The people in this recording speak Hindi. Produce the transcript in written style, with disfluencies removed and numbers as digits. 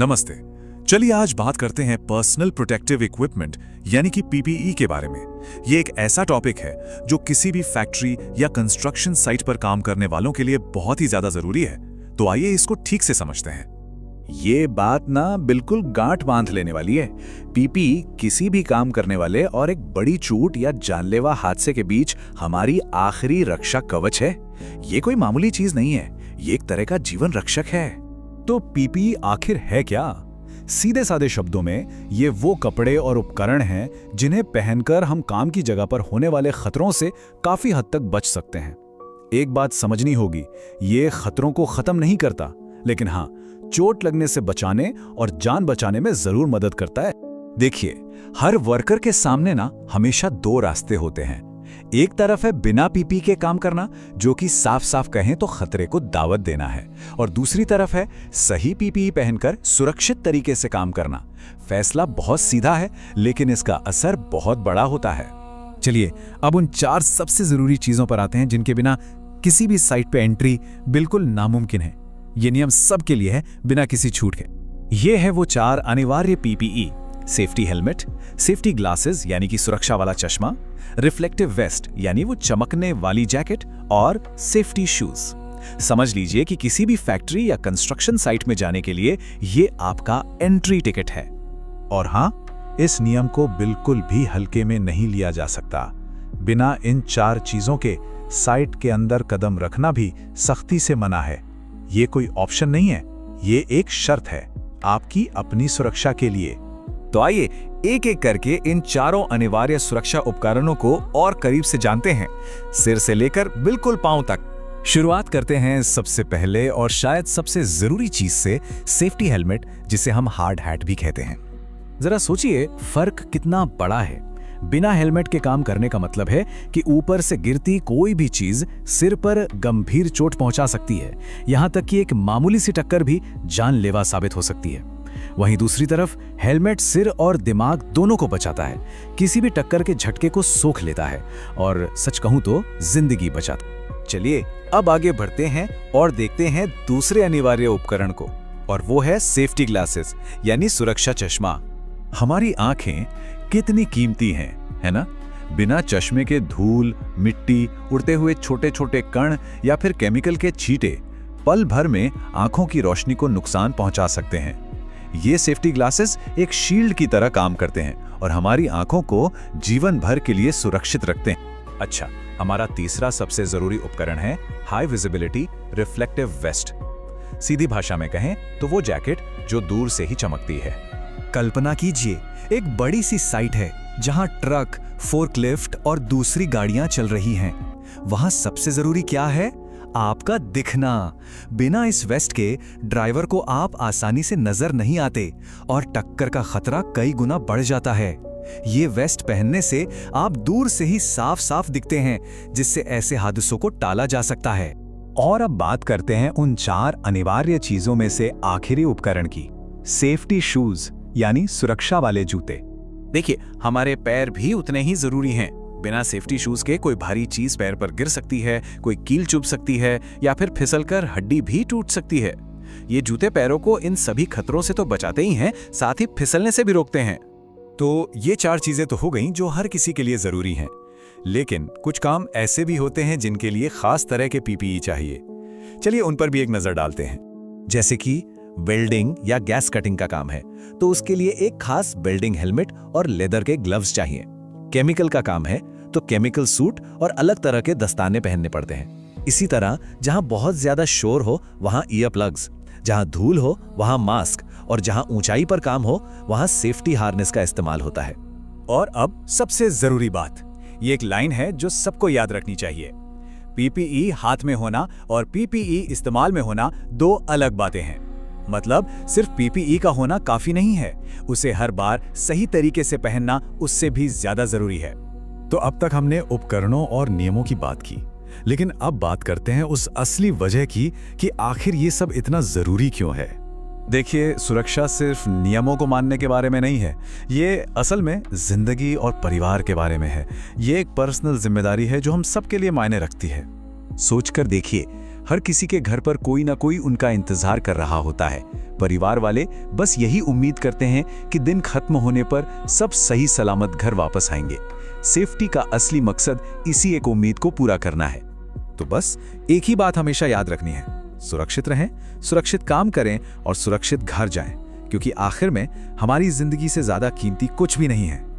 नमस्ते। चलिए आज बात करते हैं पर्सनल प्रोटेक्टिव इक्विपमेंट यानी कि पीपीई के बारे में। ये एक ऐसा टॉपिक है जो किसी भी फैक्ट्री या कंस्ट्रक्शन साइट पर काम करने वालों के लिए बहुत ही ज्यादा जरूरी है। तो आइए इसको ठीक से समझते हैं। ये बात ना बिल्कुल गांठ बांध लेने वाली है। पीपीई किसी भी काम करने वाले और एक बड़ी चोट या जानलेवा हादसे के बीच हमारी आखिरी रक्षा कवच है। ये कोई मामूली चीज नहीं है, ये एक तरह का जीवन रक्षक है। तो पीपीई आखिर है क्या? सीधे सादे शब्दों में ये वो कपड़े और उपकरण हैं जिन्हें पहनकर हम काम की जगह पर होने वाले खतरों से काफी हद तक बच सकते हैं। एक बात समझनी होगी, ये खतरों को खत्म नहीं करता, लेकिन हाँ, चोट लगने से बचाने और जान बचाने में जरूर मदद करता है। देखिए, हर वर्कर के सामने ना हमेशा दो रास्ते होते हैं। एक तरफ है बिना पीपीई के काम करना, जो कि साफ साफ कहें तो खतरे को दावत देना है, और दूसरी तरफ है सही पीपीई पहनकर सुरक्षित तरीके से काम करना। फैसला बहुत सीधा है, लेकिन इसका असर बहुत बड़ा होता है। चलिए अब उन 4 सबसे जरूरी चीजों पर आते हैं जिनके बिना किसी भी साइट पे एंट्री बिल्कुल नामुमकिन है। ये नियम सबके लिए है, बिना किसी छूट के। ये है वो 4 अनिवार्य PPE: safety helmet, safety glasses यानी कि सुरक्षा वाला चश्मा, रिफ्लेक्टिव वेस्ट यानी वो चमकने वाली जैकेट, और सेफ्टी शूज। समझ लीजिए कि किसी भी फैक्ट्री या कंस्ट्रक्शन साइट में जाने के लिए ये आपका एंट्री टिकट है। और हाँ, इस नियम को बिल्कुल भी हल्के में नहीं लिया जा सकता। बिना इन 4 चीजों के साइट के अंदर कदम रखना भी सख्ती से मना है। ये कोई ऑप्शन नहीं है, ये एक शर्त है आपकी अपनी सुरक्षा के लिए। तो आइए एक एक करके इन 4 अनिवार्य सुरक्षा उपकरणों को और करीब से जानते हैं, सिर से लेकर बिल्कुल पांव तक। शुरुआत करते हैं सबसे पहले और शायद सबसे जरूरी चीज से, सेफ्टी हेलमेट, जिसे हम हार्ड हैट भी कहते हैं। जरा सोचिए फर्क कितना बड़ा है। बिना हेलमेट के काम करने का मतलब है कि ऊपर से गिरती कोई भी चीज सिर पर गंभीर चोट पहुंचा सकती है, यहां तक कि एक मामूली सी टक्कर भी जानलेवा साबित हो सकती है। वहीं दूसरी तरफ हेलमेट सिर और दिमाग दोनों को बचाता है, किसी भी टक्कर के झटके को सोख लेता है और सच कहूं तो जिंदगी बचाता है। चलिए अब आगे बढ़ते हैं और देखते हैं दूसरे अनिवार्य उपकरण को, और वो है सेफ्टी ग्लासेस यानी सुरक्षा चश्मा। हमारी आंखें कितनी कीमती हैं, है ना? बिना चश्मे के धूल, मिट्टी, उड़ते हुए छोटे छोटे कण या फिर केमिकल के छींटे पल भर में आंखों की रोशनी को नुकसान पहुंचा सकते हैं। ये सेफ्टी ग्लासेस एक शील्ड की तरह काम करते हैं और हमारी आंखों को जीवन भर के लिए सुरक्षित रखते हैं। अच्छा, हमारा तीसरा सबसे जरूरी उपकरण है हाई विजिबिलिटी रिफ्लेक्टिव वेस्ट। सीधी भाषा में कहें तो वो जैकेट जो दूर से ही चमकती है। कल्पना कीजिए, एक बड़ी सी साइट है जहां ट्रक, फोर्कलिफ्ट और दूसरी गाड़ियां चल रही हैं। वहां सबसे जरूरी क्या है? आपका दिखना। बिना इस वेस्ट के ड्राइवर को आप आसानी से नजर नहीं आते और टक्कर का खतरा कई गुना बढ़ जाता है। ये वेस्ट पहनने से आप दूर से ही साफ साफ दिखते हैं, जिससे ऐसे हादसों को टाला जा सकता है। और अब बात करते हैं उन 4 अनिवार्य चीजों में से आखिरी उपकरण की, सेफ्टी शूज यानी सुरक्षा वाले जूते। देखिए, हमारे पैर भी उतने ही जरूरी हैं। बिना सेफ्टी शूज के कोई भारी चीज पैर पर गिर सकती है, कोई कील चुभ सकती है या फिर फिसलकर हड्डी भी टूट सकती है। ये जूते पैरों को इन सभी खतरों से तो बचाते ही हैं, साथ ही फिसलने से भी रोकते हैं। तो ये 4 चीजें तो हो गईं जो हर किसी के लिए जरूरी हैं, लेकिन कुछ काम ऐसे भी होते हैं जिनके लिए खास तरह के पीपीई चाहिए। चलिए उन पर भी एक नजर डालते हैं। जैसे कि वेल्डिंग या गैस कटिंग का काम है, तो उसके लिए एक खास वेल्डिंग हेलमेट और लेदर के ग्लव्स चाहिए। केमिकल का काम है तो केमिकल सूट और अलग तरह के दस्ताने पहनने पड़ते हैं। इसी तरह जहां बहुत ज्यादा शोर हो वहां ईयर प्लग्स, जहां धूल हो वहां मास्क, और जहां ऊंचाई पर काम हो वहां सेफ्टी हार्नेस का इस्तेमाल होता है। और अब सबसे जरूरी बात, ये एक लाइन है जो सबको याद रखनी चाहिए। पीपीई हाथ में होना और पीपीई इस्तेमाल में होना 2 अलग बातें हैं। मतलब सिर्फ पीपीई का होना काफी नहीं है, उसे हर बार सही तरीके से पहनना उससे भी ज्यादा जरूरी है। तो अब तक हमने उपकरणों और नियमों की बात की, लेकिन अब बात करते हैं उस असली वजह की कि आखिर ये सब इतना जरूरी क्यों है। देखिए, सुरक्षा सिर्फ नियमों को मानने के बारे में नहीं है, ये असल में जिंदगी और परिवार के बारे में है। ये एक पर्सनल जिम्मेदारी है जो हम सबके लिए मायने रखती है। सोचकर देखिए, हर किसी के घर पर कोई ना कोई उनका इंतजार कर रहा होता है। परिवार वाले बस यही उम्मीद करते हैं कि दिन खत्म होने पर सब सही सलामत घर वापस आएंगे। सेफ्टी का असली मकसद इसी एक उम्मीद को पूरा करना है। तो बस एक ही बात हमेशा याद रखनी है, सुरक्षित रहें, सुरक्षित काम करें और सुरक्षित घर जाएं, क्योंकि आखिर में हमारी जिंदगी से ज्यादा कीमती कुछ भी नहीं है।